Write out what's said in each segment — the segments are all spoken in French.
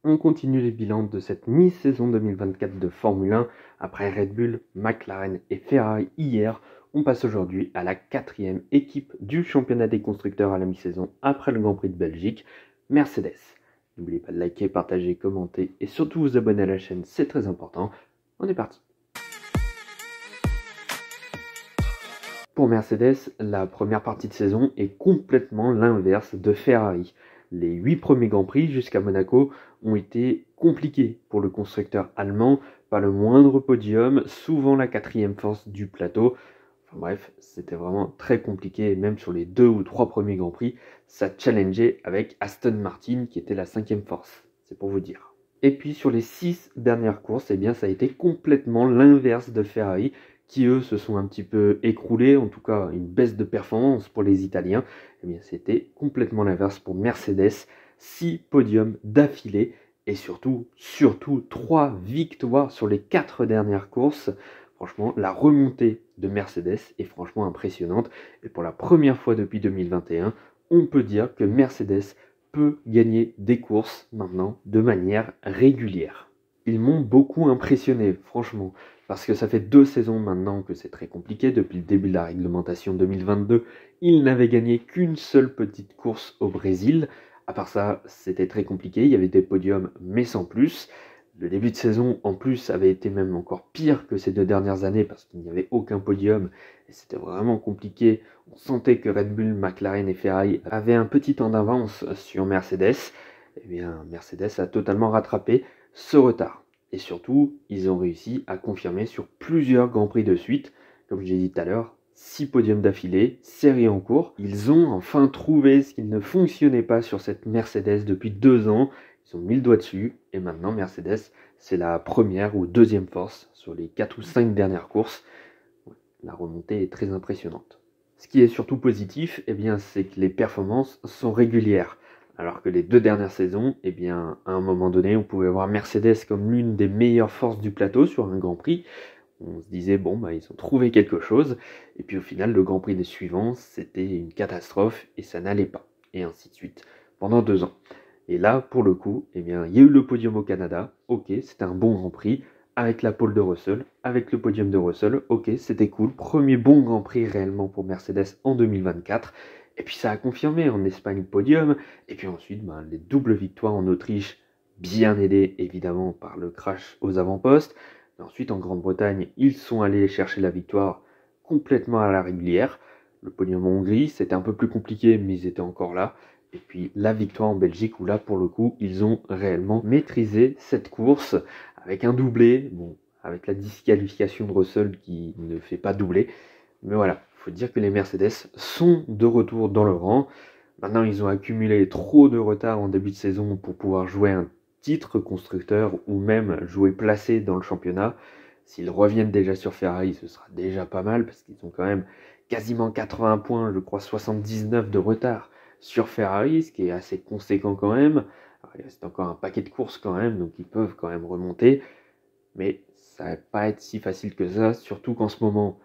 On continue les bilans de cette mi-saison 2024 de Formule 1. Après Red Bull, McLaren et Ferrari hier, on passe aujourd'hui à la 4e équipe du championnat des constructeurs à la mi-saison après le Grand Prix de Belgique, Mercedes. N'oubliez pas de liker, partager, commenter et surtout vous abonner à la chaîne, c'est très important. On est parti. Pour Mercedes, la première partie de saison est complètement l'inverse de Ferrari. Les 8 premiers Grands Prix jusqu'à Monaco ont été compliqués pour le constructeur allemand, pas le moindre podium, souvent la 4e force du plateau. Enfin bref, c'était vraiment très compliqué et même sur les 2 ou 3 premiers Grands Prix, ça challengeait avec Aston Martin qui était la 5e force, c'est pour vous dire. Et puis sur les 6 dernières courses, eh bien, ça a été complètement l'inverse de Ferrari, qui eux se sont un petit peu écroulés, en tout cas une baisse de performance pour les Italiens. Eh bien, c'était complètement l'inverse pour Mercedes, 6 podiums d'affilée et surtout 3 victoires sur les 4 dernières courses. Franchement, la remontée de Mercedes est franchement impressionnante et pour la première fois depuis 2021, on peut dire que Mercedes peut gagner des courses maintenant de manière régulière. Ils m'ont beaucoup impressionné, franchement, parce que ça fait 2 saisons maintenant que c'est très compliqué. Depuis le début de la réglementation 2022, ils n'avaient gagné qu'une seule petite course au Brésil. À part ça, c'était très compliqué, il y avait des podiums, mais sans plus. Le début de saison, en plus, avait été même encore pire que ces 2 dernières années, parce qu'il n'y avait aucun podium, et c'était vraiment compliqué. On sentait que Red Bull, McLaren et Ferrari avaient un petit temps d'avance sur Mercedes. Eh bien, Mercedes a totalement rattrapé ce retard. Et surtout, ils ont réussi à confirmer sur plusieurs Grands Prix de suite. Comme je l'ai dit tout à l'heure, 6 podiums d'affilée, série en cours. Ils ont enfin trouvé ce qui ne fonctionnait pas sur cette Mercedes depuis 2 ans. Ils ont mis le doigt dessus. Et maintenant, Mercedes, c'est la première ou deuxième force sur les 4 ou 5 dernières courses. La remontée est très impressionnante. Ce qui est surtout positif, eh bien, c'est que les performances sont régulières. Alors que les 2 dernières saisons, eh bien, à un moment donné, on pouvait voir Mercedes comme l'une des meilleures forces du plateau sur un Grand Prix. On se disait, bon, bah, ils ont trouvé quelque chose. Et puis au final, le Grand Prix des suivants, c'était une catastrophe et ça n'allait pas. Et ainsi de suite, pendant 2 ans. Et là, pour le coup, eh bien, il y a eu le podium au Canada. Ok, c'était un bon Grand Prix. Avec la pole de Russell, avec le podium de Russell, ok, c'était cool. Premier bon Grand Prix réellement pour Mercedes en 2024. Et puis ça a confirmé en Espagne podium. Et puis ensuite, les doubles victoires en Autriche, bien aidées évidemment par le crash aux avant-postes. Mais ensuite, en Grande-Bretagne, ils sont allés chercher la victoire complètement à la régulière. Le podium en Hongrie, c'était un peu plus compliqué, mais ils étaient encore là. Et puis la victoire en Belgique, où là, pour le coup, ils ont réellement maîtrisé cette course avec un doublé, bon, avec la disqualification de Russell qui ne fait pas doubler. Mais voilà, il faut dire que les Mercedes sont de retour dans le rang. Maintenant, ils ont accumulé trop de retard en début de saison pour pouvoir jouer un titre constructeur ou même jouer placé dans le championnat. S'ils reviennent déjà sur Ferrari, ce sera déjà pas mal parce qu'ils ont quand même quasiment 80 points, je crois 79 de retard sur Ferrari, ce qui est assez conséquent quand même. Alors, il reste encore un paquet de courses quand même, donc ils peuvent quand même remonter. Mais ça va pas être si facile que ça, surtout qu'en ce moment,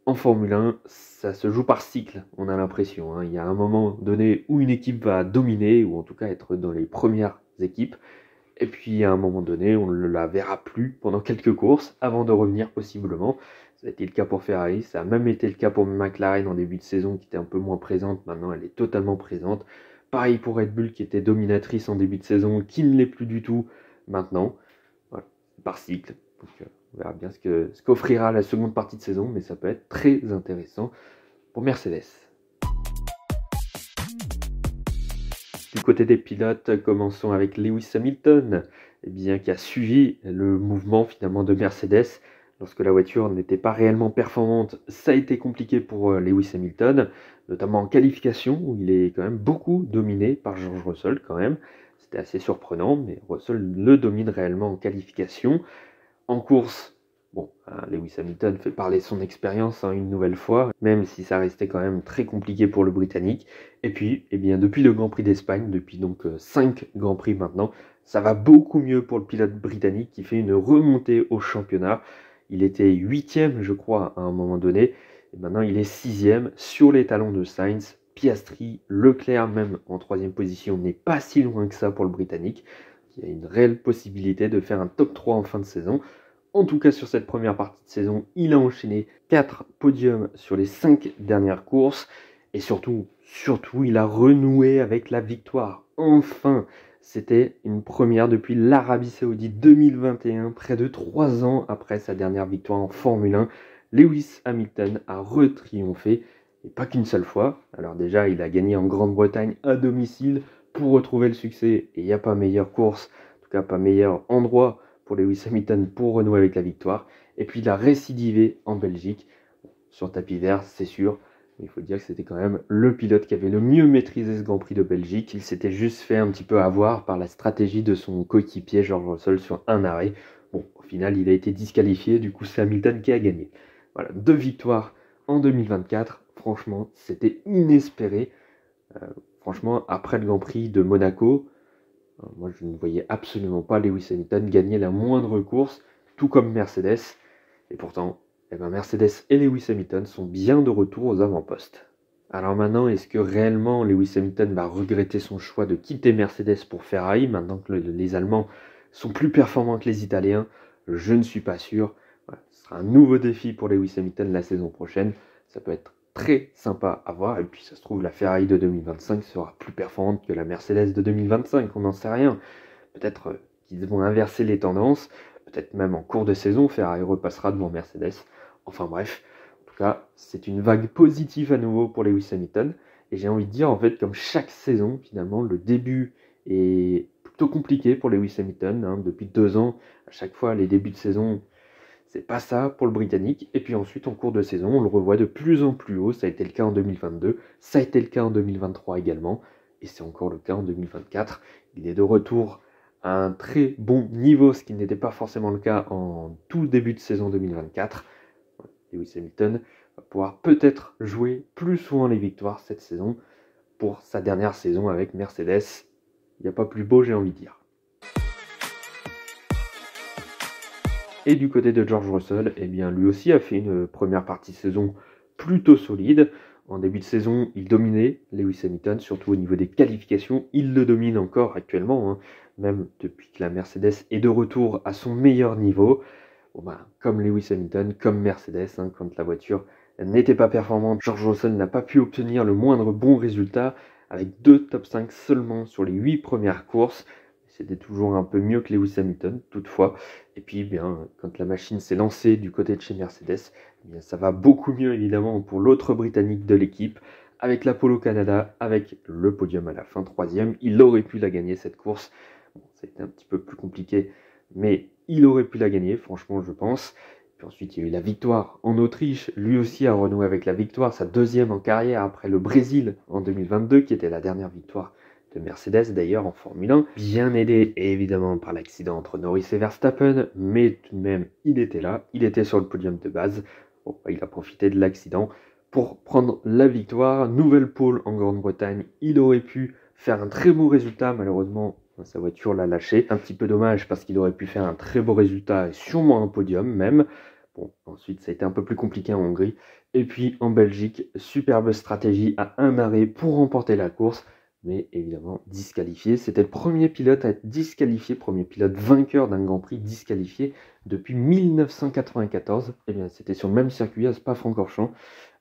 en Formule 1, ça se joue par cycle, on a l'impression. Il y a un moment donné où une équipe va dominer, ou en tout cas être dans les premières équipes. Et puis à un moment donné, on ne la verra plus pendant quelques courses, avant de revenir possiblement. Ça a été le cas pour Ferrari, ça a même été le cas pour McLaren en début de saison, qui était un peu moins présente. Maintenant, elle est totalement présente. Pareil pour Red Bull, qui était dominatrice en début de saison, qui ne l'est plus du tout maintenant. Voilà, par cycle. Donc, on verra bien ce qu'offrira la seconde partie de saison, mais ça peut être très intéressant pour Mercedes. Du côté des pilotes, commençons avec Lewis Hamilton, qui a suivi le mouvement finalement de Mercedes. Lorsque la voiture n'était pas réellement performante, ça a été compliqué pour Lewis Hamilton, notamment en qualification, où il est quand même beaucoup dominé par George Russell quand même. C'était assez surprenant, mais Russell le domine réellement en qualification. En course, Lewis Hamilton fait parler son expérience une nouvelle fois, même si ça restait quand même très compliqué pour le Britannique. Et puis, depuis le Grand Prix d'Espagne, depuis donc 5 Grands Prix maintenant, ça va beaucoup mieux pour le pilote britannique qui fait une remontée au championnat. Il était 8e, je crois, à un moment donné, et maintenant il est 6e sur les talons de Sainz. Piastri, Leclerc même en 3e position n'est pas si loin que ça pour le Britannique. qu'il y a une réelle possibilité de faire un top 3 en fin de saison. En tout cas, sur cette première partie de saison, il a enchaîné 4 podiums sur les 5 dernières courses. Et surtout, il a renoué avec la victoire. Enfin, c'était une première depuis l'Arabie Saoudite 2021, près de 3 ans après sa dernière victoire en Formule 1. Lewis Hamilton a retriomphé, et pas qu'une seule fois. Alors déjà, il a gagné en Grande-Bretagne à domicile pour retrouver le succès. Et il n'y a pas meilleure course, en tout cas pas meilleur endroit pour Lewis Hamilton pour renouer avec la victoire. Et puis il a récidivé en Belgique. Sur tapis vert, c'est sûr. Mais il faut dire que c'était quand même le pilote qui avait le mieux maîtrisé ce Grand Prix de Belgique. Il s'était juste fait un petit peu avoir par la stratégie de son coéquipier George Russell sur un arrêt. Bon, au final, il a été disqualifié. Du coup, c'est Hamilton qui a gagné. Voilà, 2 victoires en 2024. Franchement, c'était inespéré. Franchement, après le Grand Prix de Monaco, moi, je ne voyais absolument pas Lewis Hamilton gagner la moindre course, tout comme Mercedes. Et pourtant, Mercedes et Lewis Hamilton sont bien de retour aux avant-postes. Alors maintenant, est-ce que réellement Lewis Hamilton va regretter son choix de quitter Mercedes pour Ferrari, maintenant que les Allemands sont plus performants que les Italiens? Je ne suis pas sûr. Voilà, ce sera un nouveau défi pour Lewis Hamilton la saison prochaine. Ça peut être très sympa à voir. Et puis ça se trouve, la Ferrari de 2025 sera plus performante que la Mercedes de 2025. On n'en sait rien. Peut-être qu'ils vont inverser les tendances. Peut-être même en cours de saison, Ferrari repassera devant Mercedes. Enfin bref, en tout cas, c'est une vague positive à nouveau pour Lewis Hamilton. Et j'ai envie de dire, en fait, comme chaque saison, finalement, le début est plutôt compliqué pour Lewis Hamilton. Hein. Depuis 2 ans, à chaque fois, les débuts de saison, c'est pas ça pour le Britannique. Et puis ensuite, en cours de saison, on le revoit de plus en plus haut. Ça a été le cas en 2022, ça a été le cas en 2023 également. Et c'est encore le cas en 2024. Il est de retour à un très bon niveau, ce qui n'était pas forcément le cas en tout début de saison 2024. Lewis Hamilton va pouvoir peut-être jouer plus souvent les victoires cette saison pour sa dernière saison avec Mercedes. Il n'y a pas plus beau, j'ai envie de dire. Et du côté de George Russell, eh bien, lui aussi a fait une première partie de saison plutôt solide. En début de saison, il dominait Lewis Hamilton, surtout au niveau des qualifications. Il le domine encore actuellement, hein, même depuis que la Mercedes est de retour à son meilleur niveau. Bon, comme Lewis Hamilton, comme Mercedes, hein, quand la voiture n'était pas performante, George Russell n'a pas pu obtenir le moindre bon résultat, avec 2 top 5 seulement sur les 8 premières courses. C'était toujours un peu mieux que Lewis Hamilton, toutefois. Et puis, bien, quand la machine s'est lancée du côté de chez Mercedes, bien, ça va beaucoup mieux, évidemment, pour l'autre Britannique de l'équipe. Avec l'Apollo Canada, avec le podium à la fin, 3e, il aurait pu la gagner, cette course. Bon, ça a été un petit peu plus compliqué, mais il aurait pu la gagner, franchement, je pense. Puis ensuite, il y a eu la victoire en Autriche. Lui aussi a renoué avec la victoire, sa 2e en carrière, après le Brésil en 2022, qui était la dernière victoire de Mercedes d'ailleurs en Formule 1, bien aidé évidemment par l'accident entre Norris et Verstappen, mais tout de même il était là, il était sur le podium de base. Bon, il a profité de l'accident pour prendre la victoire. Nouvelle pole en Grande-Bretagne, il aurait pu faire un très beau résultat, malheureusement sa voiture l'a lâché. Un petit peu dommage parce qu'il aurait pu faire un très beau résultat et sûrement un podium même. Bon, ensuite ça a été un peu plus compliqué en Hongrie. Et puis en Belgique, superbe stratégie à un arrêt pour remporter la course, mais évidemment disqualifié. C'était le premier pilote à être disqualifié, premier pilote vainqueur d'un Grand Prix disqualifié depuis 1994. Et bien c'était sur le même circuit à Spa-Francorchamps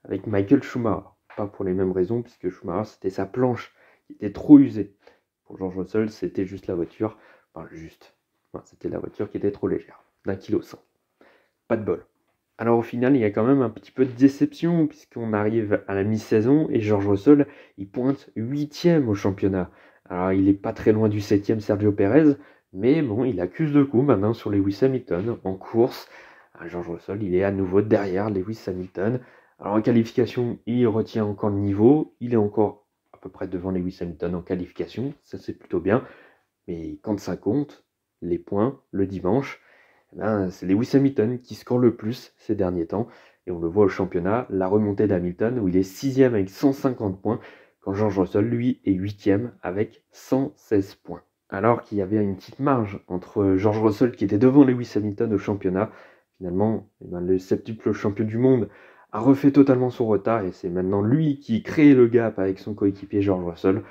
avec Michael Schumacher. Pas pour les mêmes raisons, puisque Schumacher c'était sa planche qui était trop usée. Pour George Russell, c'était juste la voiture, c'était la voiture qui était trop légère, d'1,1 kg. Pas de bol. Alors au final, il y a quand même un petit peu de déception puisqu'on arrive à la mi-saison et George Russell, il pointe 8e au championnat. Alors il n'est pas très loin du 7e Sergio Perez, mais bon, il accuse le coup maintenant sur Lewis Hamilton en course. George Russell, il est à nouveau derrière Lewis Hamilton. Alors en qualification, il retient encore le niveau, il est encore à peu près devant Lewis Hamilton en qualification, ça c'est plutôt bien. Mais quand ça compte, les points, le dimanche, c'est Lewis Hamilton qui score le plus ces derniers temps. Et on le voit au championnat, la remontée d'Hamilton où il est 6e avec 150 points, quand George Russell, lui, est 8e avec 116 points. Alors qu'il y avait une petite marge entre George Russell qui était devant Lewis Hamilton au championnat, finalement, le septuple champion du monde a refait totalement son retard et c'est maintenant lui qui crée le gap avec son coéquipier George Russell.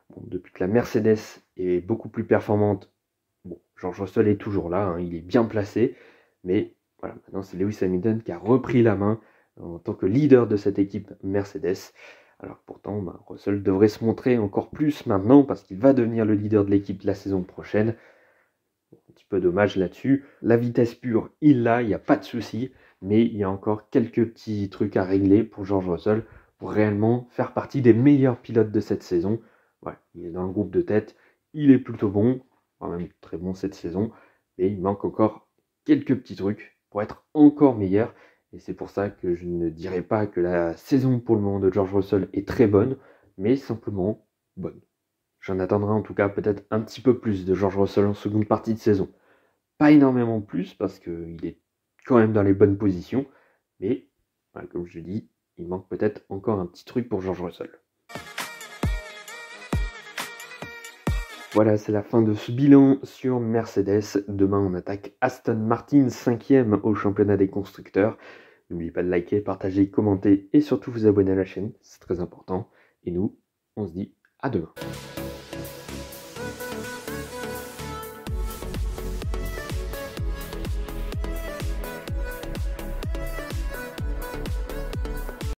Bon, depuis que la Mercedes est beaucoup plus performante, George Russell est toujours là, hein, il est bien placé, mais voilà, maintenant c'est Lewis Hamilton qui a repris la main en tant que leader de cette équipe Mercedes. Alors pourtant, Russell devrait se montrer encore plus maintenant parce qu'il va devenir le leader de l'équipe la saison prochaine. Un petit peu dommage là-dessus. La vitesse pure, il l'a, il n'y a pas de souci, mais il y a encore quelques petits trucs à régler pour George Russell pour réellement faire partie des meilleurs pilotes de cette saison. Ouais, il est dans le groupe de tête, il est plutôt bon, quand même très bon cette saison, mais il manque encore quelques petits trucs pour être encore meilleur. Et c'est pour ça que je ne dirais pas que la saison pour le moment de George Russell est très bonne, mais simplement bonne. J'en attendrai en tout cas peut-être un petit peu plus de George Russell en seconde partie de saison. Pas énormément plus parce qu'il est quand même dans les bonnes positions, mais voilà, comme je dis, il manque peut-être encore un petit truc pour George Russell. Voilà, c'est la fin de ce bilan sur Mercedes. Demain, on attaque Aston Martin, 5e au championnat des constructeurs. N'oubliez pas de liker, partager, commenter et surtout vous abonner à la chaîne, c'est très important. Et nous, on se dit à demain.